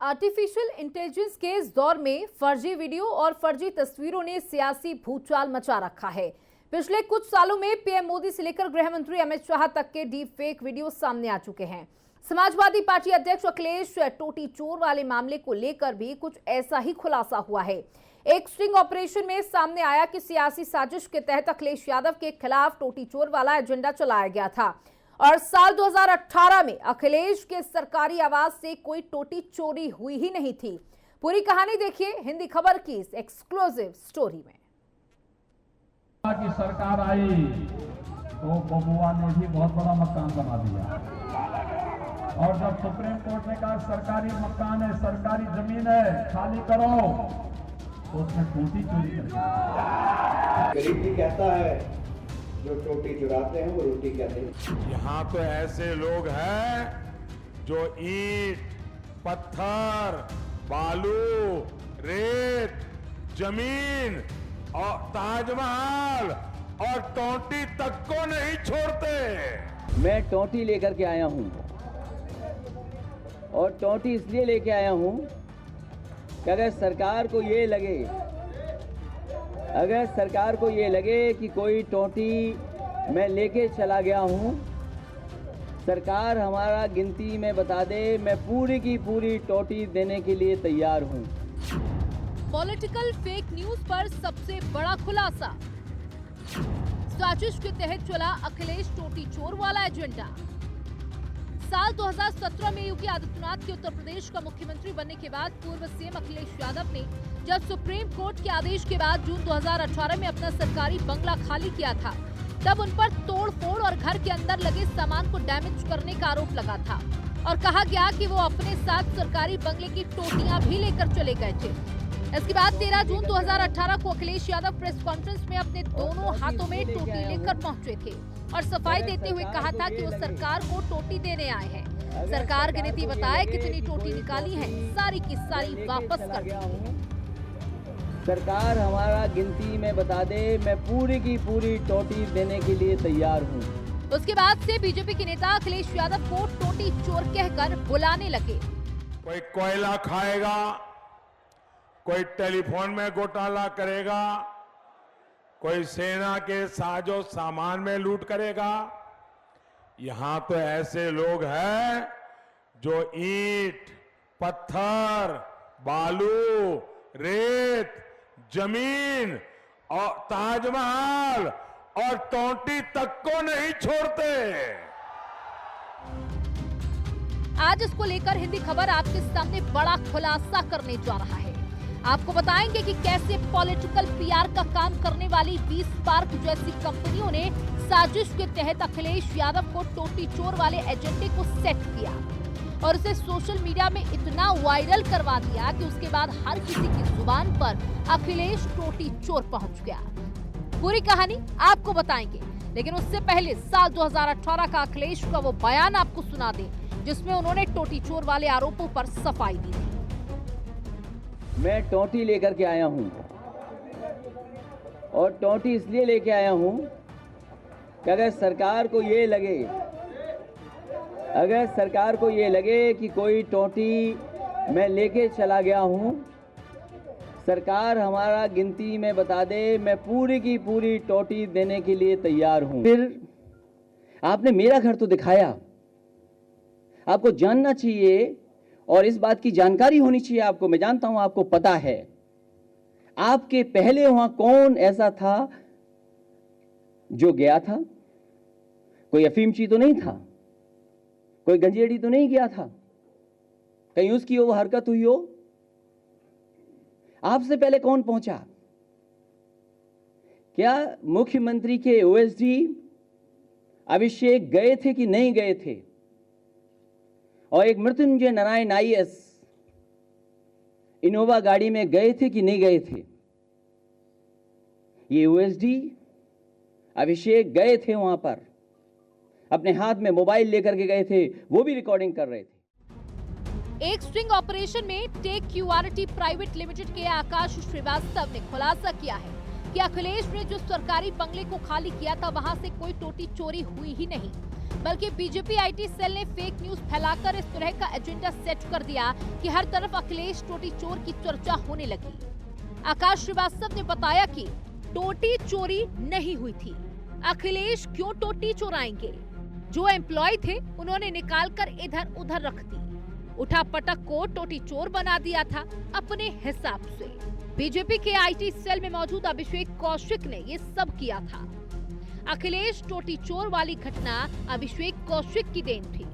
Artificial intelligence के इस दौर में फर्जी वीडियो और फर्जी तस्वीरों ने सियासी भूचाल मचा रखा है। पिछले कुछ सालों में पीएम मोदी से लेकर गृह मंत्री अमित शाह तक के डीप फेक वीडियो सामने आ चुके हैं। समाजवादी पार्टी अध्यक्ष अखिलेश टोटी चोर वाले मामले को लेकर भी कुछ ऐसा ही खुलासा हुआ है। एक स्टिंग ऑपरेशन में सामने आया कि सियासी साजिश के तहत अखिलेश यादव के खिलाफ टोटी चोर वाला एजेंडा चलाया गया था और साल 2018 में अखिलेश के सरकारी आवास से कोई टोटी चोरी हुई ही नहीं थी। पूरी कहानी देखिए हिंदी खबर की इस एक्सक्लूसिव स्टोरी में। की सरकार आई तो बबुआ ने भी बहुत बड़ा मकान बना दिया और जब सुप्रीम कोर्ट ने कहा सरकारी मकान है, सरकारी जमीन है, खाली करो, तो उसमें टोटी चोरी कर दी। गरीब भी कहता है जो टोटी चुराते हैं वो रोटी कहते हैं। यहाँ तो ऐसे लोग हैं जो ईंट, पत्थर, बालू, रेत, जमीन और ताजमहल और टोटी तक को नहीं छोड़ते। मैं टोटी लेकर के आया हूँ और टोटी इसलिए लेके आया हूँ कि अगर सरकार को ये लगे कि कोई टोटी मैं लेके चला गया हूँ, सरकार हमारा गिनती में बता दे, मैं पूरी की पूरी टोटी देने के लिए तैयार हूँ। पॉलिटिकल फेक न्यूज पर सबसे बड़ा खुलासा। साजिश के तहत चला अखिलेश टोटी चोर वाला एजेंडा। साल 2017 में योगी आदित्यनाथ के उत्तर प्रदेश का मुख्यमंत्री बनने के बाद पूर्व सीएम अखिलेश यादव ने जब सुप्रीम कोर्ट के आदेश के बाद जून 2018 में अपना सरकारी बंगला खाली किया था, तब उन पर तोड़-फोड़ और घर के अंदर लगे सामान को डैमेज करने का आरोप लगा था और कहा गया कि वो अपने साथ सरकारी बंगले की टोटियां भी लेकर चले गए थे। इसके बाद 13 जून 2018 को अखिलेश यादव प्रेस कॉन्फ्रेंस में अपने दोनों हाथों में टोटी लेकर पहुंचे थे और सफाई देते हुए कहा था कि वो सरकार को टोटी देने आए हैं। सरकार गिनती बताए कितनी टोटी निकाली है, सारी की सारी वापस कर दी। सरकार हमारा गिनती में बता दे, मैं पूरी की पूरी टोटी देने के लिए तैयार हूँ। उसके बाद से बीजेपी के नेता अखिलेश यादव को टोटी चोर कहकर बुलाने लगे। कोई कोयला खाएगा, कोई टेलीफोन में घोटाला करेगा, कोई सेना के साजो सामान में लूट करेगा। यहां तो ऐसे लोग हैं जो ईंट, पत्थर, बालू, रेत, जमीन और ताजमहल और टोटी तक को नहीं छोड़ते। आज इसको लेकर हिंदी खबर आपके सामने बड़ा खुलासा करने जा रहा है। आपको बताएंगे कि कैसे पॉलिटिकल पीआर का काम करने वाली 20 स्पार्क जैसी कंपनियों ने साजिश के तहत अखिलेश यादव को टोटी चोर वाले एजेंडे को सेट किया और उसे सोशल मीडिया में इतना वायरल करवा दिया कि उसके बाद हर किसी की जुबान पर अखिलेश टोटी चोर पहुंच गया। पूरी कहानी आपको बताएंगे, लेकिन उससे पहले साल 2018 का अखिलेश का वो बयान आपको सुना दें जिसमें उन्होंने टोटी चोर वाले आरोपों पर सफाई दी थी। मैं टोटी लेकर के आया हूँ और टोटी इसलिए लेके आया हूँ कि अगर सरकार को ये लगे कि कोई टोटी मैं लेके चला गया हूँ, सरकार हमारा गिनती में बता दे, मैं पूरी की पूरी टोटी देने के लिए तैयार हूँ। फिर आपने मेरा घर तो दिखाया, आपको जानना चाहिए और इस बात की जानकारी होनी चाहिए आपको। मैं जानता हूं आपको पता है आपके पहले वहां कौन ऐसा था जो गया था। कोई अफीमची तो नहीं था, कोई गंजेड़ी तो नहीं गया था, कहीं उसकी वो हरकत हुई हो। आपसे पहले कौन पहुंचा? क्या मुख्यमंत्री के ओएसडी अभिषेक गए थे कि नहीं गए थे? और एक मृत्युंजय नारायण आईएएस इनोवा गाड़ी में गए थे कि नहीं गए थे? ये ओएसडी अभिषेक गए थे, वहां पर अपने हाथ में मोबाइल लेकर के गए थे, वो भी रिकॉर्डिंग कर रहे थे। एक स्ट्रिंग ऑपरेशन में टेक क्यूआरटी प्राइवेट लिमिटेड के आकाश श्रीवास्तव ने खुलासा किया है कि अखिलेश ने जो सरकारी बंगले को खाली किया था वहां से कोई टोटी चोरी हुई ही नहीं, बल्कि बीजेपी आईटी सेल ने फेक न्यूज फैलाकर इस तरह का एजेंडा सेट कर दिया कि हर तरफ अखिलेश टोटी चोर की चर्चा होने लगी। आकाश श्रीवास्तव ने बताया कि टोटी चोरी नहीं हुई थी। अखिलेश क्यों टोटी चुराएंगे? जो एम्प्लॉय थे उन्होंने निकालकर इधर उधर रख दी। उठा पटक को टोटी चोर बना दिया था अपने हिसाब से। बीजेपी के आईटी सेल में मौजूद अभिषेक कौशिक ने ये सब किया था। अखिलेश टोटी चोर वाली घटना अभिषेक कौशिक की देन थी।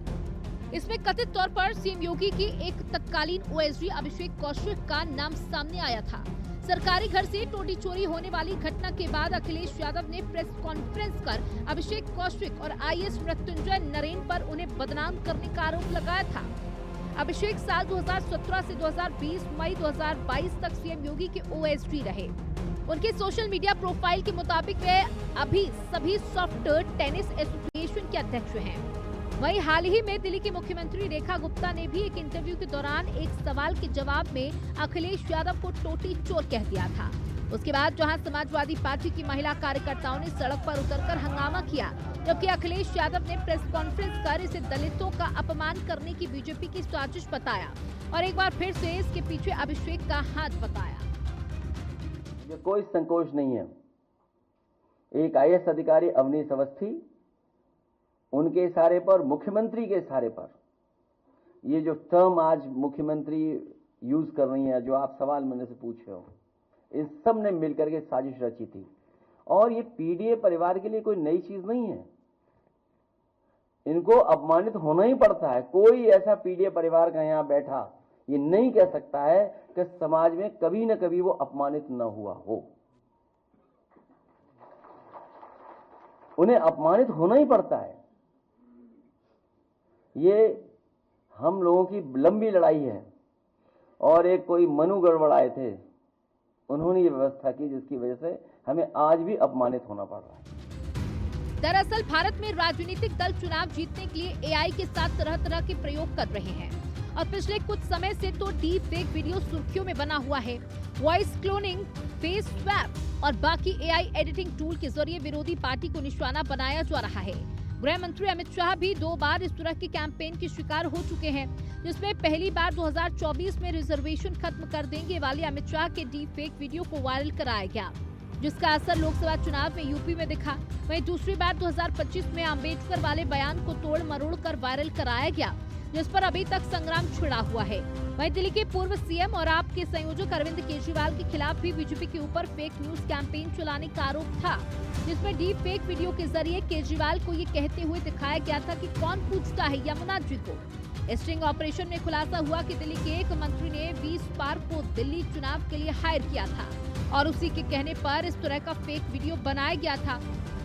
इसमें कथित तौर पर सीएम योगी की एक तत्कालीन ओएसडी अभिषेक कौशिक का नाम सामने आया था। सरकारी घर से टोटी चोरी होने वाली घटना के बाद अखिलेश यादव ने प्रेस कॉन्फ्रेंस कर अभिषेक कौशिक और आईएएस मृत्युंजय नरेन पर उन्हें बदनाम करने का आरोप लगाया था। अभिषेक साल 2017 से 2020 मई 2022 तक सीएम योगी के ओएसडी रहे। उनके सोशल मीडिया प्रोफाइल के मुताबिक वे अभी सभी सॉफ्ट टेनिस एसोसिएशन के अध्यक्ष हैं। वहीं हाल ही में दिल्ली की मुख्यमंत्री रेखा गुप्ता ने भी एक इंटरव्यू के दौरान एक सवाल के जवाब में अखिलेश यादव को टोटी चोर कह दिया था। उसके बाद जहां समाजवादी पार्टी की महिला कार्यकर्ताओं ने सड़क पर उतरकर हंगामा किया, जबकि अखिलेश यादव ने प्रेस कॉन्फ्रेंस कर इसे दलितों का अपमान करने की बीजेपी की साजिश बताया और एक बार फिर से इसके पीछे अभिषेक का हाथ बताया। ये कोई संकोच नहीं है। एक आईएएस अधिकारी अवनीश अवस्थी, उनके इशारे पर, मुख्यमंत्री के इशारे पर, ये जो टर्म आज मुख्यमंत्री यूज कर रही है, जो आप सवाल मेरे से पूछ रहे हो, इस सब ने मिलकर के साजिश रची थी। और ये पीडीए परिवार के लिए कोई नई चीज नहीं है। इनको अपमानित होना ही पड़ता है। कोई ऐसा पीडीए परिवार का यहाँ बैठा ये नहीं कह सकता है कि समाज में कभी न कभी वो अपमानित न हुआ हो। उन्हें अपमानित होना ही पड़ता है। ये हम लोगों की लंबी लड़ाई है। और एक कोई मनु गड़बड़ाए थे, उन्होंने ये व्यवस्था की जिसकी वजह से हमें आज भी अपमानित होना पड़ रहा है। दरअसल भारत में राजनीतिक दल चुनाव जीतने के लिए एआई के साथ तरह तरह के प्रयोग कर रहे हैं और पिछले कुछ समय से तो डीप फेक वीडियो सुर्खियों में बना हुआ है। वॉइस क्लोनिंग, फेस स्वैप और बाकी एआई एडिटिंग टूल के जरिए विरोधी पार्टी को निशाना बनाया जा रहा है। गृह मंत्री अमित शाह भी 2 बार इस तरह के कैंपेन के शिकार हो चुके हैं, जिसमें पहली बार 2024 में रिजर्वेशन खत्म कर देंगे वाले अमित शाह के डीप फेक वीडियो को वायरल कराया गया, जिसका असर लोकसभा चुनाव में यूपी में दिखा। वहीं दूसरी बार 2025 में अम्बेडकर वाले बयान को तोड़ मरोड़ कर वायरल कराया गया, जिस पर अभी तक संग्राम छिड़ा हुआ है। वहीं दिल्ली के पूर्व सीएम और आप के संयोजक अरविंद केजरीवाल के खिलाफ भी बीजेपी के ऊपर फेक न्यूज कैंपेन चलाने का आरोप था, जिसमें डीप फेक वीडियो के जरिए केजरीवाल को ये कहते हुए दिखाया गया था कि कौन पूछता है यमुना जी को। स्टिंग ऑपरेशन में खुलासा हुआ कि दिल्ली के एक मंत्री ने 20 पार्क को दिल्ली चुनाव के लिए हायर किया था और उसी के कहने पर इस तरह का फेक वीडियो बनाया गया था।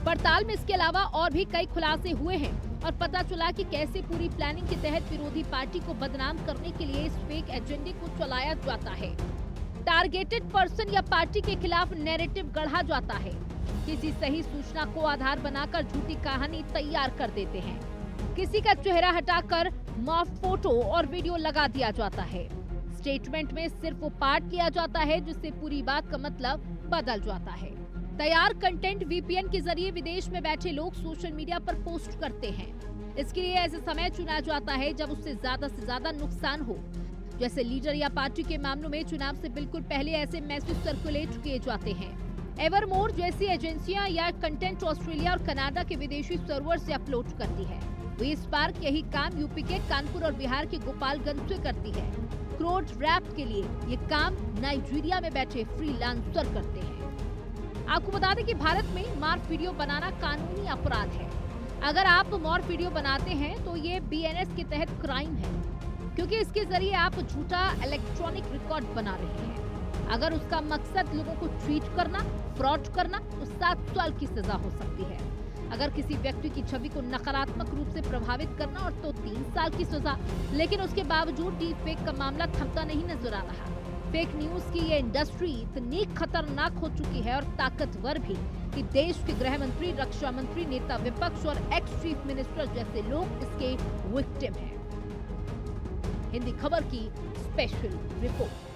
पड़ताल में इसके अलावा और भी कई खुलासे हुए हैं और पता चला कि कैसे पूरी प्लानिंग के तहत विरोधी पार्टी को बदनाम करने के लिए इस फेक एजेंडे को चलाया जाता है। टारगेटेड पर्सन या पार्टी के खिलाफ नैरेटिव गढ़ा जाता है। किसी सही सूचना को आधार बनाकर झूठी कहानी तैयार कर देते हैं। किसी का चेहरा हटाकर मॉर्फ फोटो और वीडियो लगा दिया जाता है। स्टेटमेंट में सिर्फ वो पार्ट किया जाता है जिससे पूरी बात का मतलब बदल जाता है। तैयार कंटेंट वीपीएन के जरिए विदेश में बैठे लोग सोशल मीडिया पर पोस्ट करते हैं। इसके लिए ऐसे समय चुना जाता है जब उससे ज्यादा नुकसान हो। जैसे लीडर या पार्टी के मामलों में चुनाव से बिल्कुल पहले ऐसे मैसेज सर्कुलेट किए जाते हैं। एवरमोर जैसी एजेंसियां या कंटेंट ऑस्ट्रेलिया और कनाडा के विदेशी सर्वर से अपलोड करती है। वे स्पार्क यही काम यूपी के कानपुर और बिहार के गोपालगंज से करती है। क्रोड रैप के लिए ये काम नाइजीरिया में बैठे फ्रीलांसर करते हैं। आपको बता दें कि भारत में मॉर्फ वीडियो बनाना कानूनी अपराध है। अगर आप मॉर्फ वीडियो बनाते हैं तो ये बीएनएस के तहत क्राइम है, क्योंकि इसके जरिए आप झूठा इलेक्ट्रॉनिक रिकॉर्ड बना रहे हैं। अगर उसका मकसद लोगों को ट्वीट करना, फ्रॉड करना, तो 7 साल की सजा हो सकती है। अगर किसी व्यक्ति की छवि को नकारात्मक रूप से प्रभावित करना और तो 3 साल की सजा। लेकिन उसके बावजूद डीप फेक का मामला थमता नहीं नजर आ रहा। फेक न्यूज की ये इंडस्ट्री इतनी खतरनाक हो चुकी है और ताकतवर भी कि देश के गृह मंत्री, रक्षा मंत्री, नेता विपक्ष और एक्स चीफ मिनिस्टर जैसे लोग इसके विक्टिम हैं। हिंदी खबर की स्पेशल रिपोर्ट।